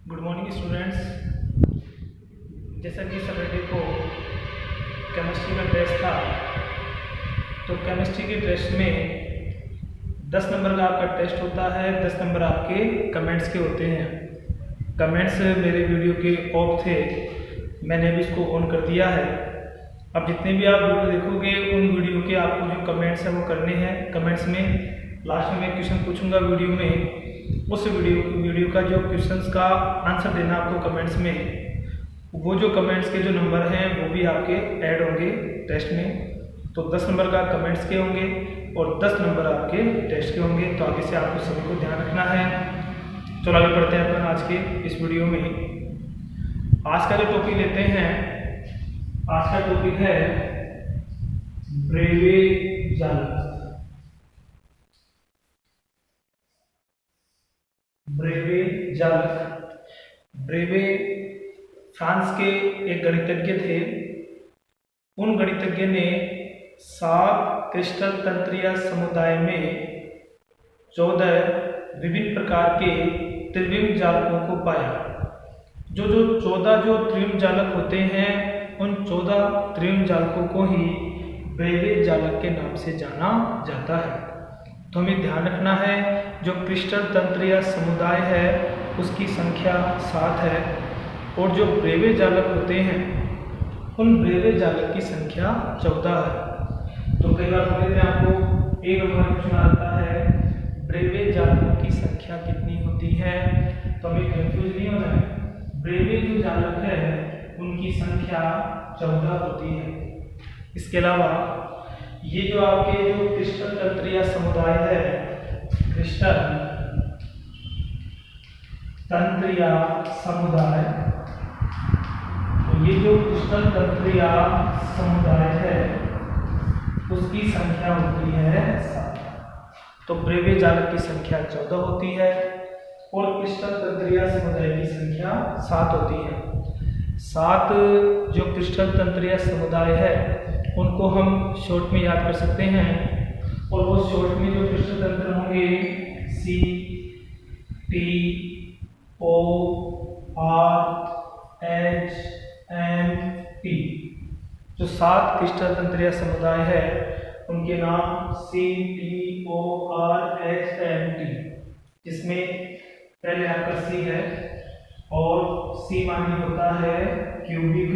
Good morning students. जैसा कि Saturday को केमिस्ट्री का टेस्ट था, तो केमिस्ट्री के टेस्ट में 10 नंबर का आपका टेस्ट होता है। 10 नंबर आपके कमेंट्स के होते हैं। कमेंट्स मेरे वीडियो के ऑफ थे, मैंने भी इसको ऑन कर दिया है। अब जितने भी आप वीडियो देखोगे उन वीडियो के आपको जो कमेंट्स हैं वो करने हैं। कमेंट्स में लास्ट में मैं क्वेश्चन पूछूंगा वीडियो में, उस वीडियो का जो क्वेश्चंस का आंसर देना आपको कमेंट्स में, वो जो कमेंट्स के जो नंबर हैं वो भी आपके ऐड होंगे टेस्ट में। तो 10 नंबर का कमेंट्स के होंगे और 10 नंबर आपके टेस्ट के होंगे। तो आगे से आपको सभी को ध्यान रखना है। चलो आगे बढ़ते हैं अपन आज के इस वीडियो में। आज का जो टॉपिक लेते हैं, आज का टॉपिक है ब्रेवे जालक। ब्रेवे जालक। ब्रेवे फ्रांस के एक गणितज्ञ थे। उन गणितज्ञ ने 7 क्रिस्टल तंत्रीय समुदाय में 14 विभिन्न प्रकार के त्रिविम जालकों को पाया। जो 14 जो त्रिविम जालक होते हैं, उन 14 त्रिविम जालकों को ही ब्रेवे जालक के नाम से जाना जाता है। तो हमें ध्यान रखना है, जो क्रिस्टल तंत्रीय समुदाय है उसकी संख्या 7 है, और जो ब्रेवे जालक होते हैं उन ब्रेवे जालक की संख्या 14 है। तो कई बार बोलते हैं आपको एक नंबर क्वेश्चन आता है, ब्रेवे जालकों की संख्या कितनी होती है, तो हमें कंफ्यूज नहीं होना है। ब्रेवे जो जालक है उनकी संख्या 14 होती है। इसके अलावा ये जो आपके जो क्रिस्टल तंत्रीय समुदाय है, क्रिस्टल तंत्रीय समुदाय, तो ये जो क्रिस्टल तंत्रीय समुदाय है उसकी संख्या होती है 7। तो ब्रेवे जालक की संख्या 14 होती है और क्रिस्टल तंत्रीय समुदाय की संख्या 7 होती है। 7 जो क्रिस्टल तंत्रीय समुदाय है उनको हम शॉर्ट में याद कर सकते हैं, और वो शॉर्ट में जो क्रिस्टल तंत्र होंगे C, T, O, R, H, M, T। जो 7 क्रिस्टल तंत्रीय समुदाय है उनके नाम C, T, O, R, H, M, T। जिसमें पहले आपका C है, और C मानी होता है क्यूबिक,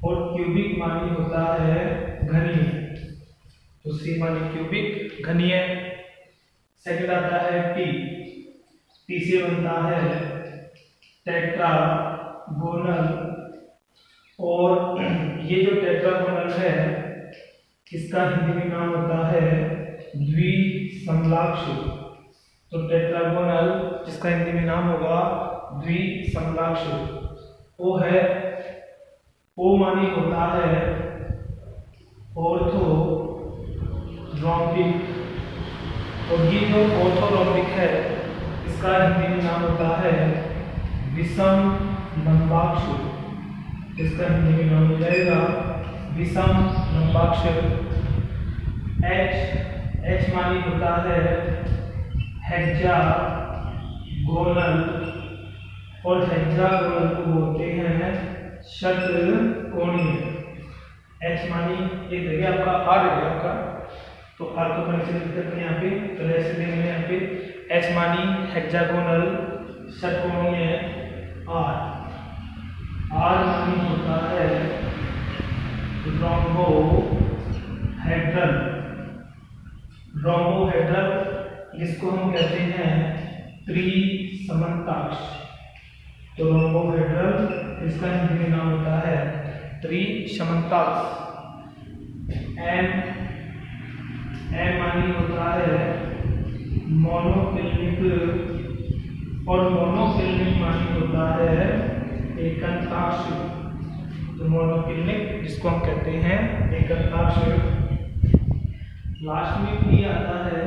और क्यूबिक मानी होता है घनीय। तो C मानी क्यूबिक घनीय। सेकंड आता है T। T से बनता है टेट्रागोनल, और ये जो टेट्रागोनल है इसका हिंदी में नाम होता है द्विसमलाक्ष। तो टेट्रागोनल जिसका हिंदी में नाम होगा द्विसमलाक्ष, वो है ओ मानी होता है ऑर्थोरोम्बिक, और ये जो ऑर्थोरोम्बिक है इसका हिंदी में नाम होता है विषम लंबाक्ष। इसका हिंदी में नाम हो जाएगा विषम लंबाक्ष। H मानी होता है हेक्सागोनल, और हेक्सागोनल को बोलते हैं षटकोणीय। H मानी एक जगह आपका R है आपका, तो R को कनेक्शन लिख सकते हैं यहाँ पे। तो ऐसे देंगे यहाँ पे H मानी हेक्सागोनल षटकोणीय R। R मानी होता है रोम्बोहेड्रल। रोम्बोहेड्रल जिसको हम कहते हैं त्रिसमन्ताक्ष। तो रोम्बोहेड्रल इसका हिंदी में नाम होता है त्रिसमन्ताक्ष। M मानी होता है मोनोक्लिनिक, और मोनोक्लिनिक मानी होता है एकंताक्ष। तो मोनोक्लिनिक जिसको हम कहते हैं एकंताक्ष। लास्ट में T आता है,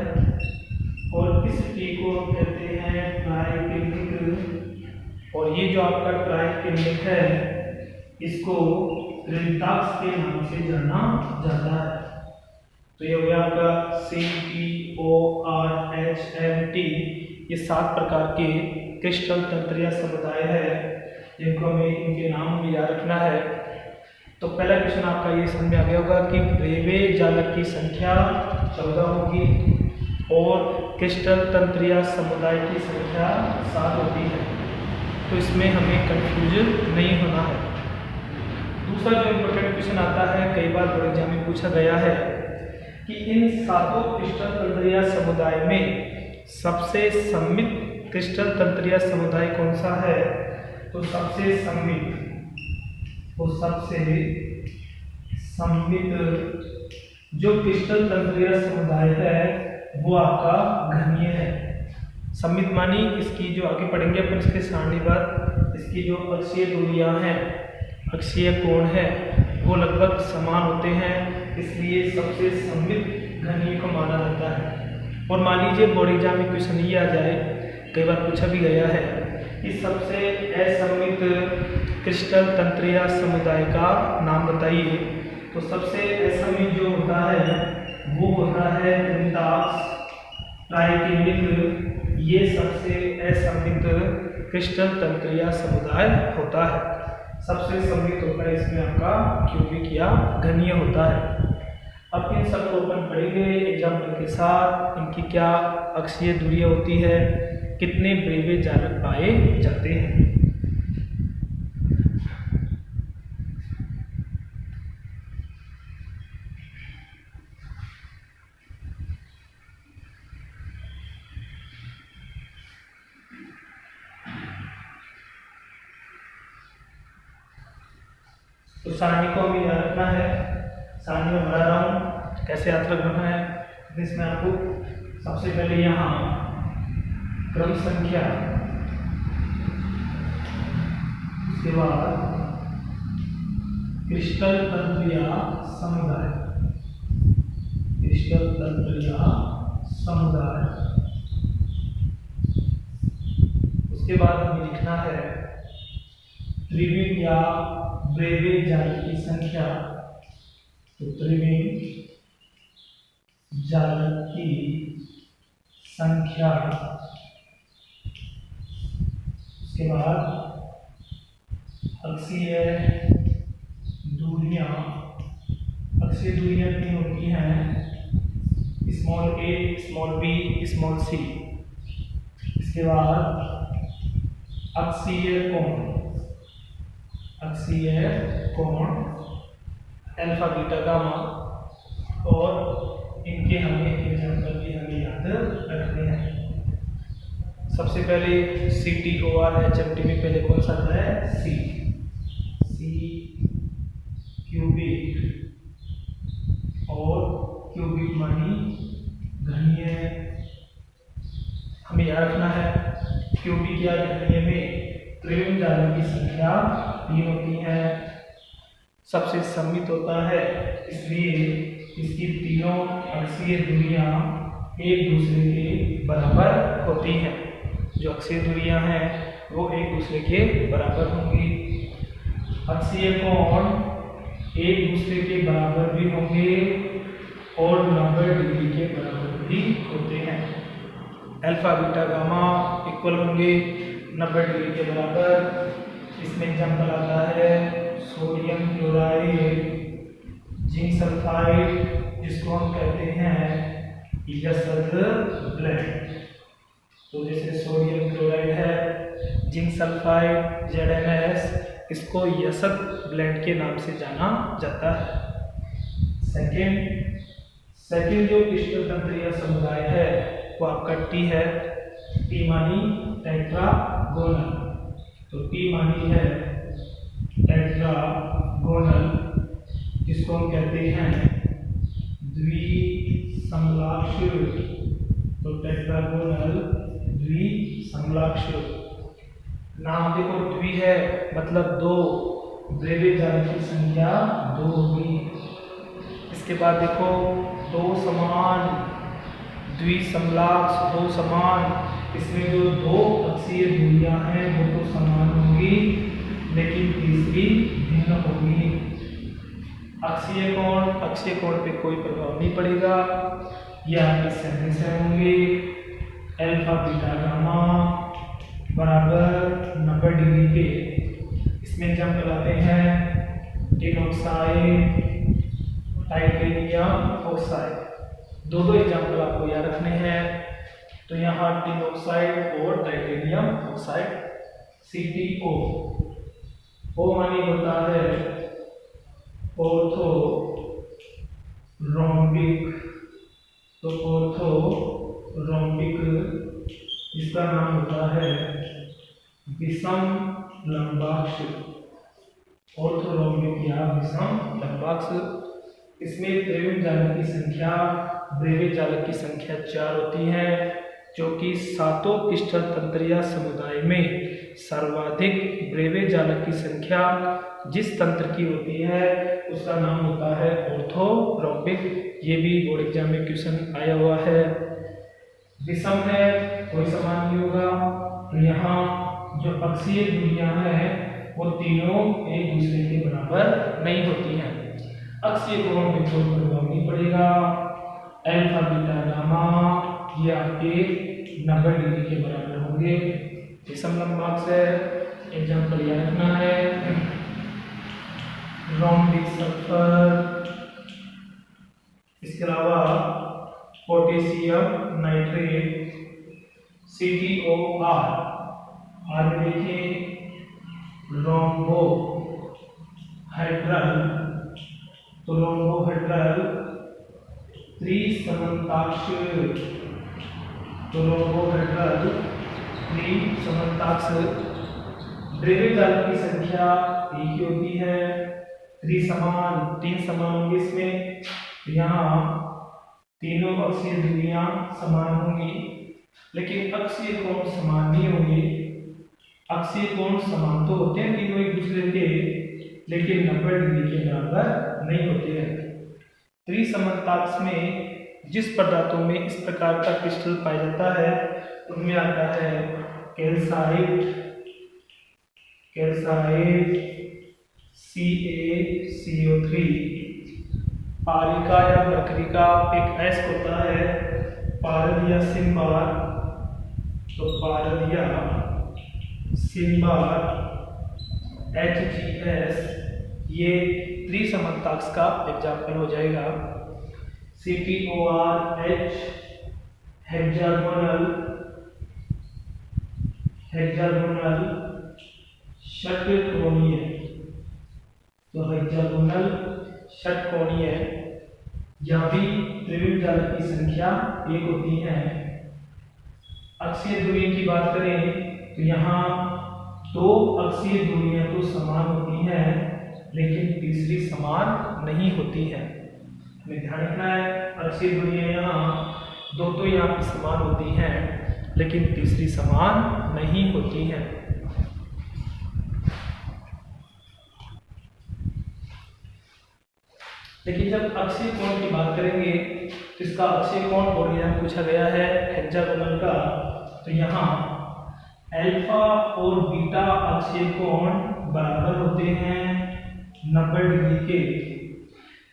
और इस T को हम कहते हैं ट्राइक्लिनिक, और ये जो आपका ट्राइक्लिनिक है इसको त्रिंताक्ष के नाम से जाना जाता है। तो ये हो गया आपका C, T, O, R, H, M, T। ये 7 प्रकार के क्रिस्टल तंत्रीय समुदाय है, जिनको हमें इनके नाम भी याद रखना है। तो पहला क्वेश्चन आपका ये समझ में आ गया होगा कि ब्रेवे जालक की संख्या 14 होगी और क्रिस्टल तंत्रीय समुदाय की संख्या 7 होती है। तो इसमें हमें कंफ्यूजन नहीं होना है। दूसरा जो इम्पोर्टेंट क्वेश्चन आता है, कई बार बोर्ड एग्जाम में पूछा गया है कि इन 7 क्रिस्टल तंत्रीय समुदाय में सबसे सममित क्रिस्टल तंत्रीय समुदाय कौन सा है? तो सबसे सममित जो क्रिस्टल तंत्रीय समुदाय है वो आपका घनीय है। सममित मानी इसकी जो आगे पढ़ेंगे अपन इसके सारणीबद्ध, इसकी जो अक्षीय दूरियां हैं, अक्षीय कोण है वो लगभग समान होते हैं, इसलिए सबसे सममित घनीय को माना जाता है। और मान लीजिए बोर्ड एग्जाम में क्वेश्चन ये आ जाए, कई बार पूछा भी गया है कि सबसे असममित क्रिस्टल तंत्रीय समुदाय का नाम बताइए। तो सबसे असममित जो होता है वो होता है ट्राइकेमिक, ये सबसे असममित क्रिस्टल तंत्रीय समुदाय होता है। सबसे सममित होता है इसमें आपका क्यूबिक या घनीय होता है। अब इन सबको अपन पढ़ेंगे एग्जाम्पल के साथ, इनकी क्या अक्षीय दूरियां होती है, कितने ब्रेवे जालक पाए जाते हैं। तो सारणी को हमें याद रखना है, सारणी में बना रहा हूँ कैसे याद रखना है। इसमें आपको सबसे पहले यहाँ क्रम संख्या, उसके बाद क्रिस्टल तंत्रीय समुदाय, क्रिस्टल तंत्रीय समुदाय, उसके बाद हमें लिखना है त्रिविम या ब्रेवे जालक की संख्या। तो त्रिविम जालक की संख्या, उसके बाद अक्षीय दूरियां, अक्षीय दूरियां 3 होती हैं, small a, small b, small c। इसके बाद अक्षीय कोण, अक्षीय कोण अल्फा बीटा गामा, और इनके हमें एग्जाम्पल भी हमें याद रखने हैं। सबसे पहले CTOR HMT में पहले कौन सा आता है? C क्यूबिक, और क्यूबिक मानी घनीय। हमें याद रखना है क्यूबिक या घनीय में त्रिविम जालक की संख्या 3 होती है, सबसे सममित होता है, इसलिए इसकी तीनों अक्षीय दूरियां एक दूसरे के बराबर होती हैं। जो अक्षीय दूरियां हैं वो एक दूसरे के बराबर होंगी। अक्षीय कोण एक दूसरे के बराबर भी होंगे और 90 डिग्री के बराबर भी होते हैं। अल्फा बीटा गामा इक्वल होंगे 90 डिग्री के बराबर। इसमें एग्जाम्पल आता है सोडियम क्लोराइड, जिंक सल्फाइड, जिसको हम कहते हैं यसद ब्लेंड। तो जैसे सोडियम क्लोराइड है, जिंक सल्फाइड ZnS, इसको यसद ब्लेंड के नाम से जाना जाता है। सेकेंड जो क्रिस्टल तंत्रीय समुदाय है वो आपका T है, T मानी टेट्रागोनल। तो T मानी है टेट्रागोनल, जिसको हम कहते हैं द्विसमलाक्ष। तो टेट्रागोनल द्विसमलाक्ष, नाम देखो द्वि है मतलब 2, ब्रेवे जालक की संख्या 2 होगी। इसके बाद देखो 2 समान, द्विसमलाक्ष 2 समान, इसमें जो 2 अक्षीय दूरियां हैं वो तो समान होंगी लेकिन तीसरी भिन्न होगी। अक्षीय कोण पे कोई प्रभाव नहीं पड़ेगा, ये आपके सहने से होंगे। अल्फा बीटा गामा बराबर 90 डिग्री के। इसमें एग्जाम्पल आते हैं टिन ऑक्साइड, टाइटेनियम ऑक्साइड। दो एग्जाम्पल आपको याद रखने हैं। तो यहाँ टिन ऑक्साइड और टाइटेनियम ऑक्साइड CTO। ओ मानी होता है ऑर्थो रोम्बिक। तो ऑर्थो रोम्बिक इसका नाम होता है विषम लंबाक्ष। ऑर्थोरोम्बिक या विषम लंबाक्ष। इसमें द्रव्यमान जालक की संख्या ब्रेवे जालक की संख्या 4 होती है, जो कि सातों क्रिस्टल तंत्रीय समुदाय में सर्वाधिक ब्रेवे जालक की संख्या जिस तंत्र की होती है उसका नाम होता है ऑर्थोरोम्बिक। ये भी बोर्ड एग्जाम में क्वेश्चन आया हुआ है। विषम है, कोई समान नहीं होगा। तो यहाँ जो अक्षीय दूरियां हैं वो तीनों एक दूसरे के बराबर नहीं होती हैं। अक्षीय कोण पे कोई प्रभाव नहीं पड़ेगा। अल्फा बीटा गामा ये आपके 90 डिग्री के बराबर होंगे। विषम लंबाक्ष है, एग्जाम्पल याद रखना है रोम्बिक सल्फर। इसके अलावा पोटेशियम नाइट्रेट CTOR। आर में देखिए रोम्बो हाइड्रल। तो रोम्बो हाइड्रल त्रिसमन्ताक्ष। तो रोम्बो हाइड्रल त्रिसमन्ताक्ष। ब्रेवे जालक की संख्या एक ही होती है। त्रिसमान, 3 समान होंगे इसमें। यहाँ तीनों अक्षीय दूरियां समान होंगी, लेकिन अक्षीय कोण समान नहीं होंगे। अक्षीय कोण समान तो होते हैं तीनों एक दूसरे के, लेकिन 90 डिग्री के बराबर नहीं होते हैं। त्रिसमन्ताक्ष में जिस पदार्थों में इस प्रकार का क्रिस्टल पाया जाता है उनमें आता है कैल्साइट CaCO3। पारिका या मरकरी का एक अयस्क होता है पारद या सिंबार। तो पारद या सिंबार HgS ये त्रिसमन्ताक्ष का एग्जाम्पल हो जाएगा। CTOR H हेक्सागोनल षटकोणीय। तो हेक्सागोनल षटकोणीय यहाँ भी द्रव्यमान जालक की संख्या एक होती है। अक्षीय दूरी की बात करें तो यहाँ 2 अक्षीय दूरियां तो समान होती हैं, लेकिन तीसरी समान नहीं होती है। हमें ध्यान रखना है अक्षीय दूरियां यहाँ 2 तो यहाँ पे समान होती हैं, लेकिन तीसरी समान नहीं होती है। लेकिन जब अक्षीय कोण की बात करेंगे तो इसका अक्षीय कोण बोर्ड एग्जाम पूछा गया है हेक्सागोनल का। तो यहाँ अल्फा और बीटा अक्षीय कोण बराबर होते हैं 90 डिग्री के,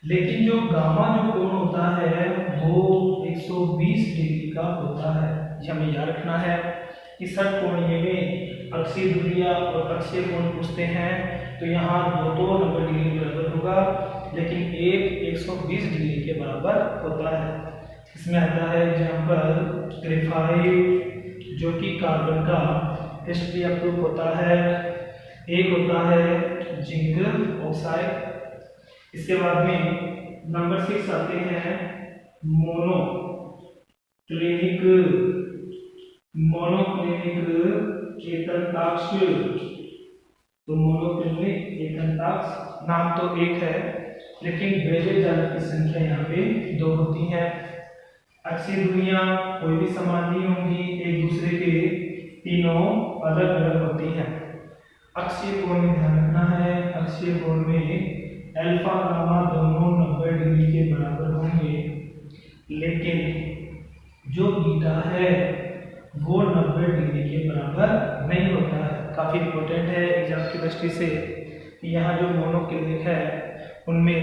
लेकिन जो गामा जो कोण होता है वो 120 डिग्री का होता है। ये हमें याद रखना है कि षटकोणीय में अक्षीय दूरियां और अक्षीय कोण पूछते हैं तो यहाँ 2 तो 90 डिग्री के बराबर होगा, लेकिन एक 120 डिग्री के बराबर होता है। इसमें आता है एग्जाम्पल ग्रेफाइट जो कि कार्बन का हिस्ट्री अप्रूव होता है। एक होता है जिंक ऑक्साइड। इसके बाद में नंबर 6 आते हैं मोनोक्लिनिक एथनताक्ष। तो मोनोक्लिनिक एथनताक्ष नाम तो एक है, लेकिन ब्रेवे जालक की संख्या यहाँ पे 2 होती है। अक्षीय दूरियां कोई भी समान नहीं होंगी, एक दूसरे के तीनों अलग अलग होती हैं। अक्षीय कोण में ध्यान रखना है, अक्षीय कोण में अल्फा गामा दोनों 90 डिग्री के बराबर होंगे, लेकिन जो बीटा है वो 90 डिग्री के बराबर नहीं होता है। काफ़ी इंपॉर्टेंट है एग्जाम की दृष्टि से कि यहाँ जो मोनोक्लिनिक है उनमें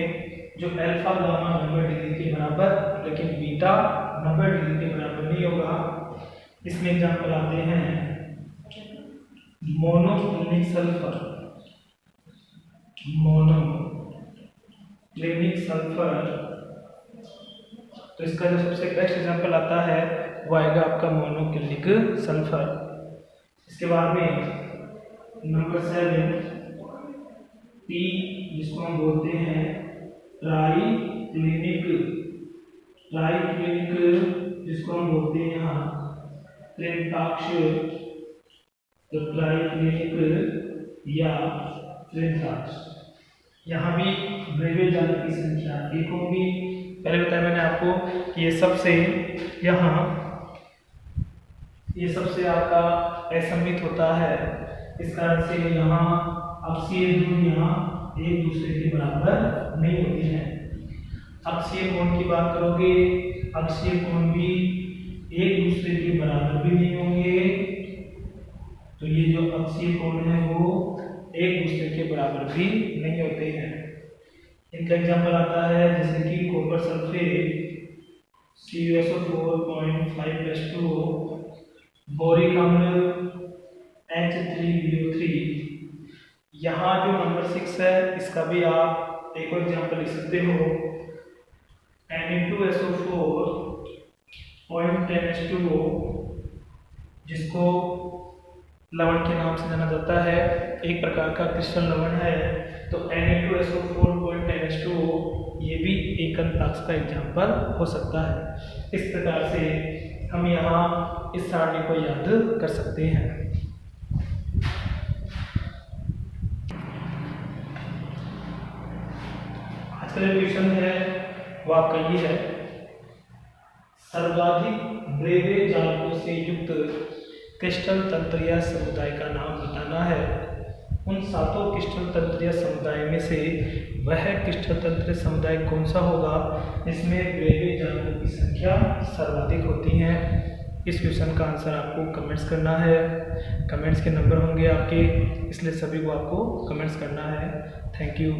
जो अल्फा गामा 90 डिग्री के बराबर, लेकिन बीटा 90 डिग्री के बराबर नहीं होगा। इसमें एग्जाम्पल आते हैं मोनोक्लिनिक सल्फर, मोनोक्लिनिक सल्फर। तो इसका जो सबसे बेस्ट एग्जाम्पल आता है वो आएगा आपका मोनोक्लिनिक सल्फर। इसके बाद में नंबर 7 टी, जिसको हम बोलते हैं ट्राइक्लिनिक, जिसको हम बोलते हैं यहाँ ट्रेंटाक्स, तो ट्राइक्लिनिक या ट्रेंटाक्स। यहाँ भी ब्रेवे जाने की संख्या एक होगी। पहले बताया मैंने आपको कि ये सबसे आपका असममित होता है, इस कारण से यहाँ अक्षीय ध्रुव यहाँ एक दूसरे के बराबर नहीं होते हैं। अक्षीय कोण की बात करोगे, अक्षीय कोण भी एक दूसरे के बराबर भी नहीं होंगे। तो ये जो अक्षीय कोण है वो एक दूसरे के बराबर भी नहीं होते हैं। इनका एग्जाम्पल आता है जैसे कि कॉपर सल्फेट CuSO4.5+2, बोरिक अम्ल H3BO3। यहाँ जो नंबर 6 है इसका भी आप एक और एग्जाम्पल लिख सकते हो Na2SO4.10H2O, जिसको लवण के नाम से जाना जाता है, एक प्रकार का क्रिस्टल लवण है। तो Na2SO4.10H2O ये भी एक अंतराक्ष का एग्जाम्पल हो सकता है। इस प्रकार से हम यहाँ इस सारणी को याद कर सकते हैं। आज का जो क्वेश्चन है वो आपका ये है, सर्वाधिक ब्रेवे जालकों से युक्त क्रिस्टल तंत्रीय समुदाय का नाम बताना है। उन 7 क्रिस्टल तंत्रीय समुदाय में से वह क्रिस्टल तंत्रीय समुदाय कौन सा होगा जिसमें ब्रेवे जालकों की संख्या सर्वाधिक होती है। इस क्वेश्चन का आंसर आपको कमेंट्स करना है। कमेंट्स के नंबर होंगे आपके, इसलिए सभी को आपको कमेंट्स करना है। Thank you.